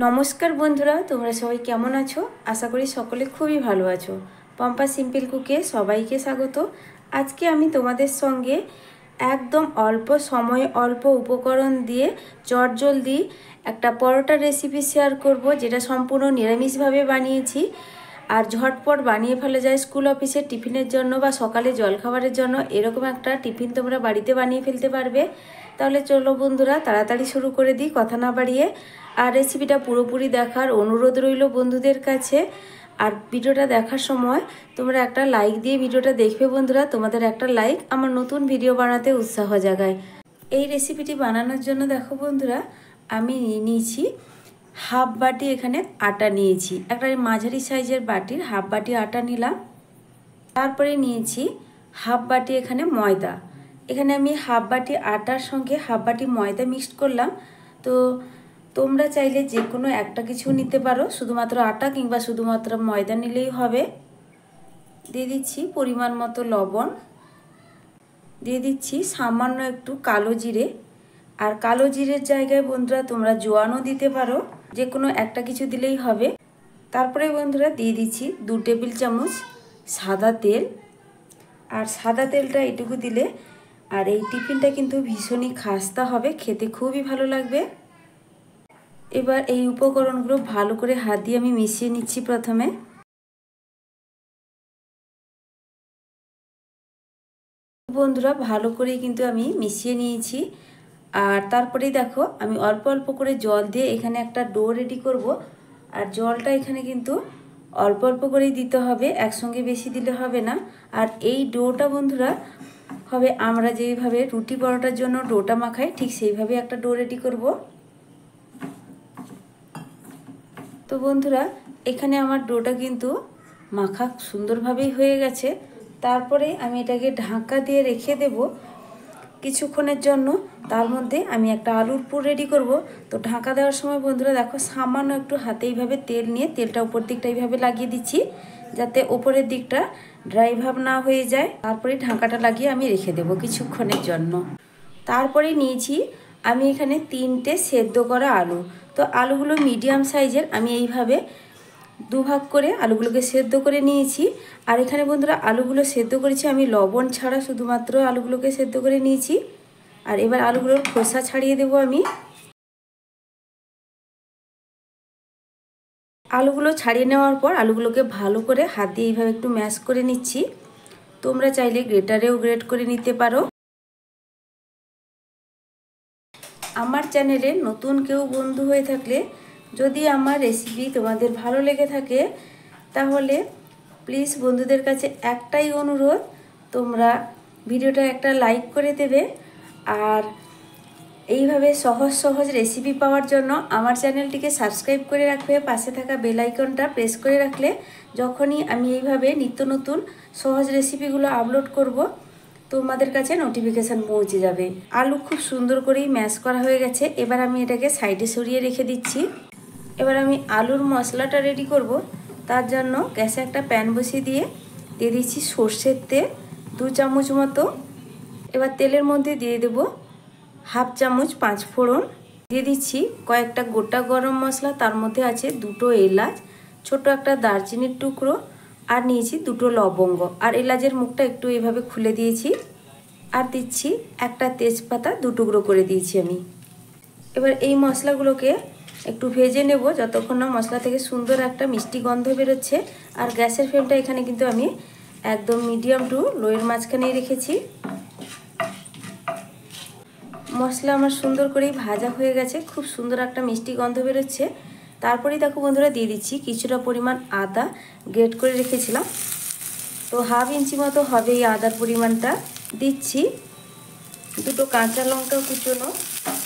নমস্কার বন্ধুরা, তোমরা সবাই কেমন আছো? আশা করি সকলে খুবই ভালো আছো। পম্পা সিম্পল কুকে সবাইকে স্বাগত। আজকে আমি তোমাদের সঙ্গে একদম অল্প সময়ে অল্প উপকরণ দিয়ে চটজলদি একটা পরোটা রেসিপি শেয়ার করব, যেটা সম্পূর্ণ নিরামিষভাবে বানিয়েছি আর ঝটপট বানিয়ে ফেলা যায় স্কুল অফিসের টিফিনের জন্য বা সকালে জলখাবারের জন্য। এরকম একটা টিফিন তোমরা বাড়িতে বানিয়ে ফেলতে পারবে। তাহলে চলো বন্ধুরা, তাড়াতাড়ি শুরু করে দিই কথা না বাড়িয়ে। আর রেসিপিটা পুরোপুরি দেখার অনুরোধ রইল বন্ধুদের কাছে। আর ভিডিওটা দেখার সময় তোমরা একটা লাইক দিয়ে ভিডিওটা দেখবে বন্ধুরা। তোমাদের একটা লাইক আমার নতুন ভিডিও বানাতে উৎসাহ জাগায়। এই রেসিপিটি বানানোর জন্য দেখো বন্ধুরা, আমি নিয়েছি হাফ বাটি এখানে আটা নিয়েছি। একটা মাঝারি সাইজের বাটির হাফ বাটি আটা নিলাম। তারপরে নিয়েছি হাফ বাটি এখানে ময়দা। এখানে আমি হাফ বাটি আটার সঙ্গে হাফ বাটি ময়দা মিক্সড করলাম। তো তোমরা চাইলে যে কোনো একটা কিছু নিতে পারো, শুধুমাত্র আটা কিংবা শুধুমাত্র ময়দা নিলেই হবে। দিয়ে দিচ্ছি পরিমাণ মতো লবণ, দিয়ে দিচ্ছি সামান্য একটু কালো জিরে। আর কালো জিরের জায়গায় বন্ধুরা তোমরা জোয়ানও দিতে পারো, যে কোনো একটা কিছু দিলেই হবে। তারপরে বন্ধুরা দিয়ে দিচ্ছি 2 টেবিল চামচ সাদা তেল। আর সাদা তেলটা এটুকু দিলে আর এই টিফিনটা কিন্তু ভীষণই খাস্তা হবে, খেতে খুবই ভালো লাগবে। এবার এই উপকরণগুলো ভালো করে হাত দিয়ে আমি মিশিয়ে নিচ্ছি প্রথমে। বন্ধুরা ভালো করে কিন্তু আমি মিশিয়ে নিয়েছি। আর তারপরেই দেখো আমি অল্প অল্প করে জল দিয়ে এখানে একটা ডো রেডি করব। আর জলটা এখানে কিন্তু অল্প অল্প করেই দিতে হবে, একসঙ্গে বেশি দিলে হবে না। আর এই ডোটা বন্ধুরা হবে আমরা যেইভাবে রুটি পরোটার জন্য ডোটা মাখাই, ঠিক সেইভাবে একটা ডো রেডি করব। তো বন্ধুরা এখানে আমার ডোটা কিন্তু মাখা সুন্দরভাবেই হয়ে গেছে। তারপরে আমি এটাকে ঢাকা দিয়ে রেখে দেব কিছুক্ষণের জন্য। তার মধ্যে আমি একটা আলুর পুর রেডি করব। তো ঢাকা দেওয়ার সময় বন্ধুরা দেখো সামান্য একটু হাতে এইভাবে তেল নিয়ে তেলটা উপর দিকটা এইভাবে লাগিয়ে দিচ্ছি, যাতে উপরের দিকটা ড্রাই ভাব না হয়ে যায়। তারপরে ঢাকাটা লাগিয়ে আমি রেখে দেব কিছুক্ষণের জন্য। তারপরে নিয়েছি আমি এখানে 3টে সেদ্ধ করা আলু। তো আলুগুলো মিডিয়াম সাইজের আমি এইভাবে দুভাগ করে আলুগুলোকে সেদ্ধ করে নিয়েছি। আর এখানে বন্ধুরা আলুগুলো সেদ্ধ করেছি আমি লবণ ছাড়া, শুধুমাত্র আলুগুলোকে সেদ্ধ করে নিয়েছি। আর এবার আলুগুলোর খোসা ছাড়িয়ে দেব আমি। আলুগুলো ছাড়িয়ে নেওয়ার পর আলুগুলোকে ভালো করে হাত দিয়ে এইভাবে একটু ম্যাশ করে নিচ্ছি। তোমরা চাইলে গ্রেটারেও গ্রেট করে নিতে পারো। আমার চ্যানেলে নতুন কেউ বন্ধু হয়ে থাকলে, যদি আমার রেসিপি তোমাদের ভালো লেগে থাকে, তাহলে প্লিজ বন্ধুদের কাছে একটাই অনুরোধ, তোমরা ভিডিওটা একটা লাইক করে দেবে। আর এইভাবে সহজ সহজ রেসিপি পাওয়ার জন্য আমার চ্যানেলটিকে সাবস্ক্রাইব করে রাখবে। পাশে থাকা বেল আইকনটা প্রেস করে রাখলে যখনই আমি এইভাবে নিত্য নতুন সহজ রেসিপিগুলো আপলোড করব, তোমাদের কাছে নোটিফিকেশান পৌঁছে যাবে। আলু খুব সুন্দর করেই ম্যাশ করা হয়ে গেছে। এবার আমি এটাকে সাইডে সরিয়ে রেখে দিচ্ছি। এবার আমি আলুর মশলাটা রেডি করব। তার জন্য গ্যাসে একটা প্যান বসিয়ে দিয়ে দিচ্ছি সর্ষের তেল 2 চামচ মতো। এবার তেলের মধ্যে দিয়ে দেব হাফ চামচ 5 ফোড়ন, দিয়ে দিচ্ছি কয়েকটা গোটা গরম মশলা, তার মধ্যে আছে 2টো এলাচ, ছোট একটা দারচিনির টুকরো, আর নিয়েছি 2টো লবঙ্গ। আর এলাচের মুখটা একটু এইভাবে খুলে দিয়েছি। আর দিচ্ছি একটা তেজপাতা 2 টুকরো করে দিয়েছি আমি। এবার এই মশলাগুলোকে একটু ভেজে নেব যতক্ষণ না মশলা থেকে সুন্দর একটা মিষ্টি গন্ধ বেরোচ্ছে। আর গ্যাসের ফ্লেমটা এখানে কিন্তু আমি একদম মিডিয়াম টু লোয়ের মাঝখানেই রেখেছি। মশলা আমার সুন্দর করেই ভাজা হয়ে গেছে, খুব সুন্দর একটা মিষ্টি গন্ধ বেরোচ্ছে। তারপরেই দেখো বন্ধুরা দিয়ে দিচ্ছি কিছুটা পরিমাণ আদা গ্রেট করে রেখেছিলাম। তো হাফ ইঞ্চি মতো হবে এই আদার পরিমাণটা। দিচ্ছি 2টো কাঁচা লঙ্কা কুচোনো,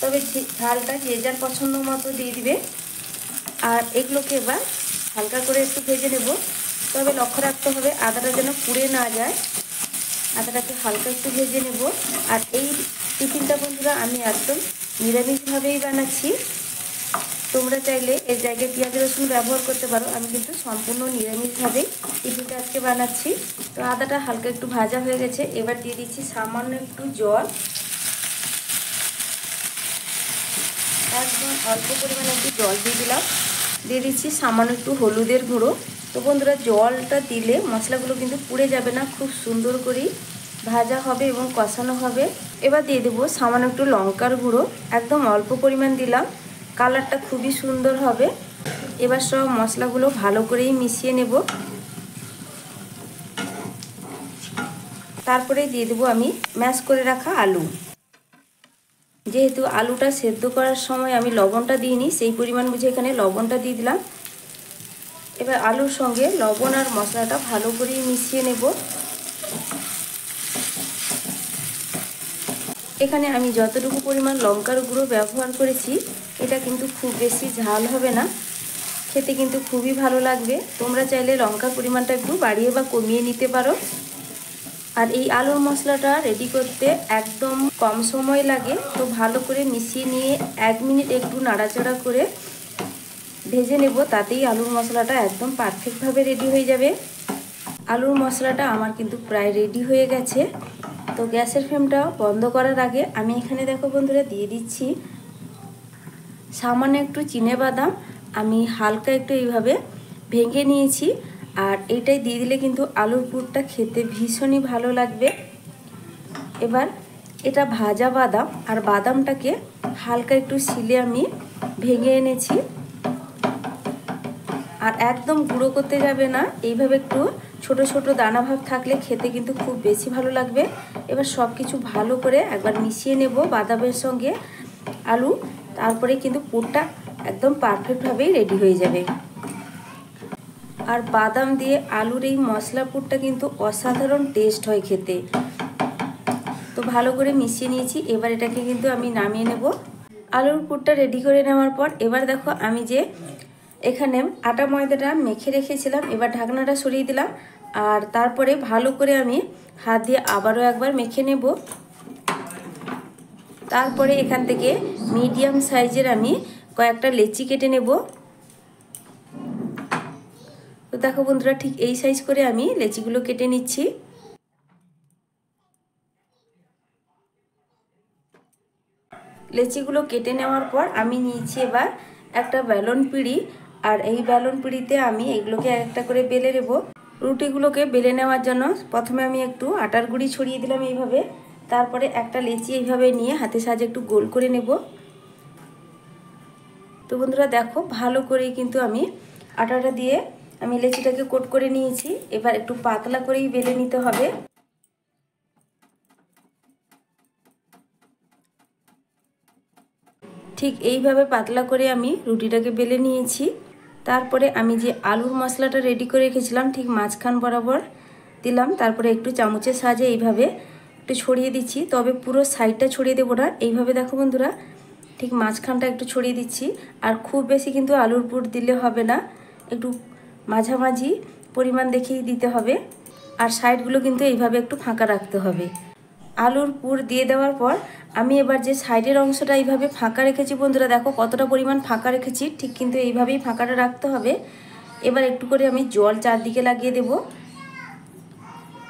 তবে ঝালটা যে যার পছন্দ মতো দিয়ে দিবে। আর এগুলোকে এবার হালকা করে একটু ভেজে নেব, তবে লক্ষ্য রাখতে হবে আদাটা যেন পুড়ে না যায়। আদাটাকে হালকা একটু ভেজে নেব। আর এই টিফিনটা বন্ধুরা আমি একদম নিরামিষভাবেই বানাচ্ছি। তোমরা চাইলে এর জায়গায় পেঁয়াজ রসুন ব্যবহার করতে পারো, আমি কিন্তু সম্পূর্ণ নিরামিষভাবেই টিফিনটা আজকে বানাচ্ছি। তো আদাটা হালকা একটু ভাজা হয়ে গেছে। এবার দিয়ে দিচ্ছি সামান্য একটু জল। একদম অল্প পরিমাণে একটু জল দিয়ে দিলাম, দিয়ে দিচ্ছি সামান্য একটু হলুদের গুঁড়ো। তো বন্ধুরা জলটা দিলে মশলাগুলো কিন্তু পুড়ে যাবে না, খুব সুন্দর করেই ভাজা হবে এবং কষানো হবে। এবার দিয়ে দেবো সামান্য একটু লঙ্কার গুঁড়ো, একদম অল্প পরিমাণ দিলাম, কালারটা খুবই সুন্দর হবে। এবার সব মশলাগুলো ভালো করেই মিশিয়ে নেব। তারপরে দিয়ে দেবো আমি ম্যাশ করে রাখা আলু। যেহেতু আলুটা সেদ্ধ করার সময় আমি লবণটা দিইনি, সেই পরিমাণ বুঝে এখানে লবণটা দিয়ে দিলাম। এবার আলুর সঙ্গে লবণ আর মশলাটা ভালো করে মিশিয়ে নেব। এখানে আমি যতটুকু পরিমাণ লঙ্কার গুঁড়ো ব্যবহার করেছি, এটা কিন্তু খুব বেশি ঝাল হবে না, খেতে কিন্তু খুবই ভালো লাগবে। তোমরা চাইলে লঙ্কার পরিমাণটা একটু বাড়িয়ে বা কমিয়ে নিতে পারো। আর এই আলুর মশলাটা রেডি করতে একদম কম সময় লাগে। তো ভালো করে মিশিয়ে নিয়ে 1 মিনিট একটু নাড়াচাড়া করে ভেজে নেব, তাতেই আলুর মশলাটা একদম পারফেক্টভাবে রেডি হয়ে যাবে। আলুর মশলাটা আমার কিন্তু প্রায় রেডি হয়ে গেছে। তো গ্যাসের ফ্লেমটা বন্ধ করার আগে আমি এখানে দেখো বন্ধুরা দিয়ে দিচ্ছি সামান্য একটু চিনেবাদাম। আমি হালকা একটু এইভাবে ভেঙে নিয়েছি, আর এইটাই দিয়ে দিলে কিন্তু আলুর পুরটা খেতে ভীষণই ভালো লাগবে। এবার এটা ভাজা বাদাম, আর বাদামটাকে হালকা একটু শিলে আমি ভেঙে এনেছি। আর একদম গুঁড়ো করতে যাবে না, এইভাবে একটু ছোট ছোট দানা ভাব থাকলে খেতে কিন্তু খুব বেশি ভালো লাগবে। এবার সব কিছু ভালো করে একবার মিশিয়ে নেব বাদামের সঙ্গে আলু, তারপরে কিন্তু পুরটা একদম পারফেক্টভাবেই রেডি হয়ে যাবে। আর বাদাম দিয়ে আলুর এই মশলা পুরটা কিন্তু অসাধারণ টেস্ট হয় খেতে। তো ভালো করে মিশিয়ে নিয়েছি, এবার এটাকে কিন্তু আমি নামিয়ে নেব। আলুর পুরটা রেডি করে নেওয়ার পর এবার দেখো আমি যে এখানে আটা ময়দাটা মেখে রেখেছিলাম, এবার ঢাকনাটা সরিয়ে দিলাম। আর তারপরে ভালো করে আমি হাত দিয়ে আবারও একবার মেখে নেব। তারপরে এখান থেকে মিডিয়াম সাইজের আমি কয়েকটা লেচি কেটে নেব। তো দেখো বন্ধুরা ঠিক এই সাইজ করে আমি লেচিগুলো কেটে নিচ্ছি। লেচিগুলো কেটে নেওয়ার পর আমি নিয়েছি এবার একটা বেলন পিঁড়ি, আর এই বেলন পিঁড়িতে আমি এগুলোকে একটা করে বেলে নেব। রুটিগুলোকে বেলে নেওয়ার জন্য প্রথমে আমি একটু আটার গুঁড়ি ছড়িয়ে দিলাম এইভাবে, তারপরে একটা লেচি এইভাবে নিয়ে হাতের সাহায্যে একটু গোল করে নেব। তো বন্ধুরা দেখো ভালো করেই কিন্তু আমি আটাটা দিয়ে আমি লেচিটাকে কোট করে নিয়েছি। এবার একটু পাতলা করেই বেলে নিতে হবে। ঠিক এইভাবে পাতলা করে আমি রুটিটাকে বেলে নিয়েছি। তারপরে আমি যে আলুর মশলাটা রেডি করে রেখেছিলাম ঠিক মাঝখান বরাবর দিলাম, তারপরে একটু চামচের সাহায্যে এইভাবে একটু ছড়িয়ে দিচ্ছি, তবে পুরো সাইডটা ছড়িয়ে দেবো না। এইভাবে দেখো বন্ধুরা ঠিক মাঝখানটা একটু ছড়িয়ে দিচ্ছি। আর খুব বেশি কিন্তু আলুর পুর দিলে হবে না, একটু মাঝামাঝি পরিমাণ দেখেই দিতে হবে। আর সাইডগুলো কিন্তু এইভাবে একটু ফাঁকা রাখতে হবে। আলুর পুর দিয়ে দেওয়ার পর আমি এবার যে সাইডের অংশটা এইভাবে ফাঁকা রেখেছি বন্ধুরা, দেখো কতটা পরিমাণ ফাঁকা রেখেছি, ঠিক কিন্তু এইভাবেই ফাঁকাটা রাখতে হবে। এবার একটু করে আমি জল চারদিকে লাগিয়ে দেব।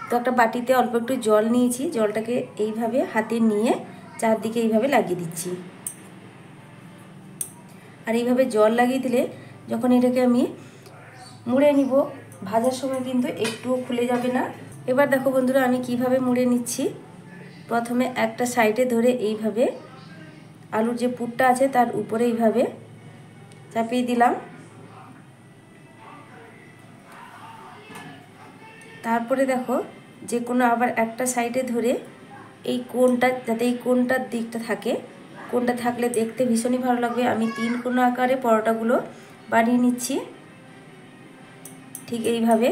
তো একটা বাটিতে অল্প একটু জল নিয়েছি, জলটাকে এইভাবে হাতে নিয়ে চারদিকে এইভাবে লাগিয়ে দিচ্ছি। আর এইভাবে জল লাগিয়ে দিলে যখন এটাকে আমি মুড়ে নিব, ভাজার সময় কিন্তু একটুও খুলে যাবে না। এবার দেখো বন্ধুরা আমি কিভাবে মুড়ে নিচ্ছি। প্রথমে একটা সাইডে ধরে এইভাবে আলুর যে পুরটা আছে তার উপরে এইভাবে চাপিয়ে দিলাম। তারপরে দেখো যে কোনো আবার একটা সাইডে ধরে এই কোণটা, যাতে এই কোণটার দিকটা থাকে, কোণটা থাকলে দেখতে ভীষণই ভালো লাগবে। আমি 3 কোণ আকারে পরোটাগুলো বানিয়ে নিচ্ছি ঠিক এইভাবে।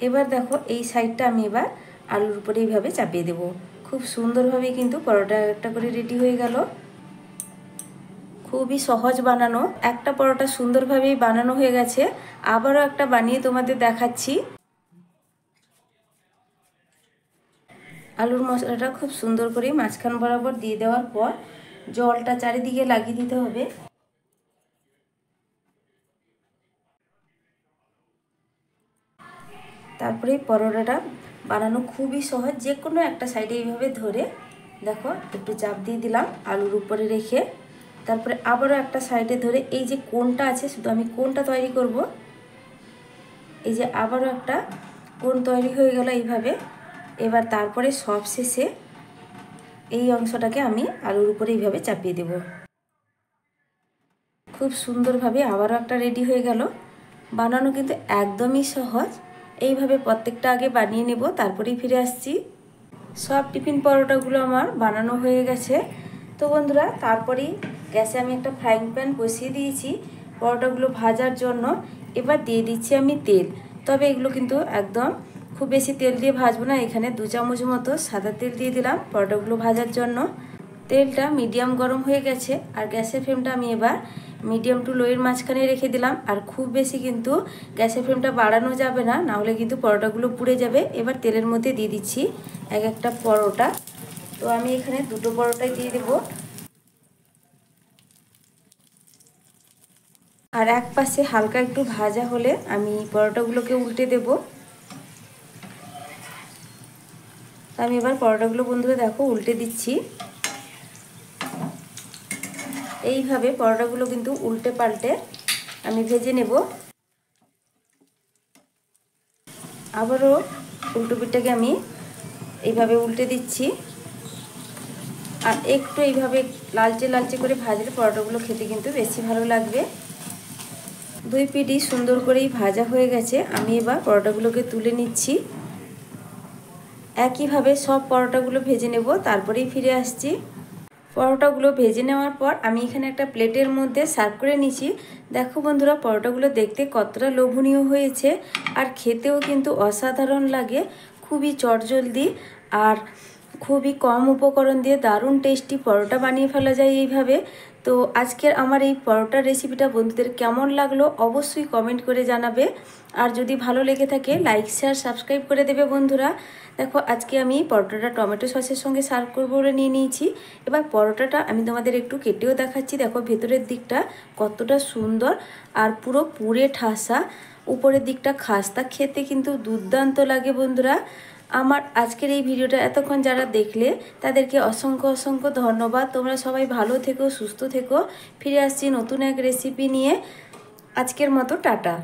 এবার দেখো এই সাইডটা আমি এবার আলুর উপরে এইভাবে চাপিয়ে দেব। খুব সুন্দরভাবে কিন্তু পরোটা একটা করে রেডি হয়ে গেল। খুবই সহজ বানানো, একটা পরোটা সুন্দরভাবেই বানানো হয়ে গেছে। আবারও একটা বানিয়ে তোমাদের দেখাচ্ছি। আলুর মশলাটা খুব সুন্দর করে মাঝখান বরাবর দিয়ে দেওয়ার পর জলটা চারিদিকে লাগিয়ে দিতে হবে। তারপরে পরোটাটা বানানো খুবই সহজ। যে কোনো একটা সাইডে এইভাবে ধরে দেখো একটু চাপ দিয়ে দিলাম আলুর উপরে রেখে, তারপরে আবারও একটা সাইডে ধরে এই যে কোণটা আছে, শুধু আমি কোণটা তৈরি করব। এই যে আবারও একটা কোণ তৈরি হয়ে গেল এইভাবে। এবার তারপরে সব শেষে এই অংশটাকে আমি আলুর উপরে এইভাবে চাপিয়ে দেব। খুব সুন্দরভাবে আবারও একটা রেডি হয়ে গেল। বানানো কিন্তু একদমই সহজ। এইভাবে প্রত্যেকটা আগে বানিয়ে নেব, তারপরেই ফিরে আসছি। সব টিফিন পরোটাগুলো আমার বানানো হয়ে গেছে। তো বন্ধুরা, তারপরেই গ্যাসে আমি একটা ফ্রাইং প্যান বসিয়ে দিয়েছি পরোটাগুলো ভাজার জন্য। এবার দিয়ে দিচ্ছি আমি তেল। তবে এগুলো কিন্তু একদম খুব বেশি তেল দিয়ে ভাজবো না। এখানে 2 চামচ মতো সাদা তেল দিয়ে দিলাম পরোটাগুলো ভাজার জন্য। তেলটা মিডিয়াম গরম হয়ে গেছে, আর গ্যাসের ফ্লেমটা আমি এবার মিডিয়াম টু লোয়ের মাঝখানে রেখে দিলাম। আর খুব বেশি কিন্তু গ্যাসের ফ্লেমটা বাড়ানো যাবে না, নাহলে কিন্তু পরোটাগুলো পুড়ে যাবে। এবার তেলের মধ্যে দিয়ে দিচ্ছি এক একটা পরোটা। তো আমি এখানে 2টো পরোটাই দিয়ে দেব। আর এক পাশে হালকা একটু ভাজা হলে আমি পরোটাগুলোকে উল্টে দেব। আমি এবার পরোটাগুলো বন্ধুরা দেখো উল্টে দিচ্ছি। এইভাবে পরোটাগুলো কিন্তু উল্টে পাল্টে আমি ভেজে নেব। আবারও উল্টো পিঠটাকে আমি এইভাবে উল্টে দিচ্ছি। আর একটু এইভাবে লালচে লালচে করে ভাজলে পরোটাগুলো খেতে কিন্তু বেশি ভালো লাগবে। 2 পিঠই সুন্দর করেই ভাজা হয়ে গেছে। আমি এবার পরোটাগুলোকে তুলে নিচ্ছি। একইভাবে সব পরোটাগুলো ভেজে নেব, তারপরেই ফিরে আসছি। পরোটাগুলো ভেজে নেওয়ার পর আমি এখানে একটা প্লেটের মধ্যে সার্ভ করে নিচ্ছি। দেখো বন্ধুরা, পরোটাগুলো দেখতে কতটা লোভনীয় হয়েছে, আর খেতেও কিন্তু অসাধারণ লাগে। খুবই চটজলদি আর খুবই কম উপকরণ দিয়ে দারুণ টেস্টি পরোটা বানিয়ে ফেলা যায় এইভাবে। তো আজকের আমার এই পরোটার রেসিপিটা বন্ধুদের কেমন লাগলো অবশ্যই কমেন্ট করে জানাবে। আর যদি ভালো লেগে থাকে লাইক শেয়ার সাবস্ক্রাইব করে দেবে বন্ধুরা। দেখো আজকে আমি পরোটাটা টমেটো সসের সঙ্গে সার্ভ করবো বলে নিয়ে নিয়েছি। এবার পরোটাটা আমি তোমাদের একটু কেটেও দেখাচ্ছি। দেখো ভেতরের দিকটা কতটা সুন্দর আর পুরো পুরে ঠাসা, উপরের দিকটা খাস্তা, খেতে কিন্তু দুর্দান্ত লাগে বন্ধুরা। আমার আজকের এই ভিডিওটা এতক্ষণ যারা দেখলে তাদেরকে অসংখ্য অসংখ্য ধন্যবাদ। তোমরা সবাই ভালো থেকো, সুস্থ থেকো। ফিরে আসছি নতুন এক রেসিপি নিয়ে। আজকের মতো টাটা।